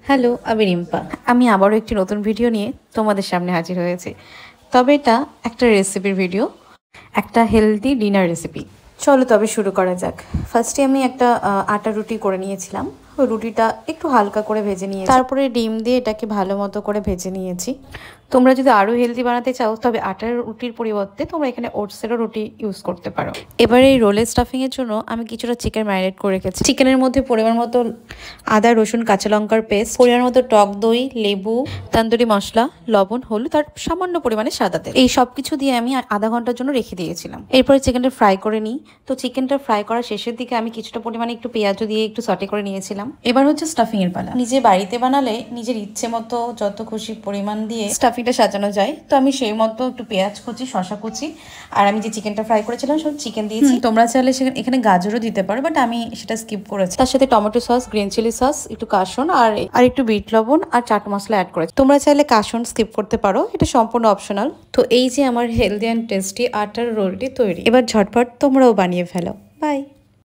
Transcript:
Hello, আমি রিম্পা। আমি আবারও একটি নতুন ভিডিও নিয়ে তোমাদের সামনে হাজির হয়েছি। তবে এটা একটা রেসিপির ভিডিও, একটা হেলদি ডিনার রেসিপি। চলো তবে শুরু করা যাক। ফার্স্টে আমি একটা আটা রুটি করে নিয়েছিলাম। ওই রুটিটা একটু হালকা করে ভেজে নিয়েছি, তারপরে ডিম দিয়ে এটাকে ভালো মতো করে ভেজে নিয়েছি। তোমরা যদি আরও হেলদি বানাতে চাও তবে আটার রুটির পরিবর্তে তোমরা এখানে ওটসেরও রুটি ইউজ করতে পারো। এবার এই রোলের স্টাফিংয়ের জন্য আমি কিছুটা চিকেন ম্যারিনেট করে রেখেছি। চিকেনের মধ্যে পরিমাণ মতো আদা, রসুন, কাঁচা লঙ্কার পেস্ট, পরিমাণ মতো টক দই, লেবু, তান্দুরি মশলা, লবণ, হলুদ আর সামান্য পরিমাণে সাদা তেল, এই সব কিছু দিয়ে আমি আধা ঘন্টার জন্য রেখে দিয়েছিলাম। এরপরে চিকেনটা ফ্রাই করে নিই। তো চিকেনটা ফ্রাই করার শেষের দিকে আমি কিছুটা পরিমাণে একটু পেঁয়াজও দিয়ে একটু সটে করে নিয়েছিলাম। এবার হচ্ছে স্টাফিং এর পালা। নিজে বাড়িতে বানালে নিজের ইচ্ছে মতো যত খুশি পরিমাণ দিয়ে স্টাফিংটা সাজানো যায়। তো আমি সেই মতো একটু পেঁয়াজ কুচি, শসা কুচি আর আমি যে চিকেনটা ফ্রাই করেছিলাম সব চিকেন দিয়েছি। তোমরা চাইলে এখানে গাজরও দিতে পারো, বাট আমি সেটা স্কিপ করেছি। তার সাথে tomato sauce, green chilli sauce, একটু কাসন আর একটু বিট লবণ আর চাট মশলা অ্যাড করেছি। তোমরা চাইলে কাসন স্কিপ করতে পারো, এটা সম্পূর্ণ অপশনাল। তো এই যে আমার হেলদি অ্যান্ড টেস্টি আটার রোলটি তৈরি। এবার ঝটপট তোমরাও বানিয়ে ফেলো। বাই।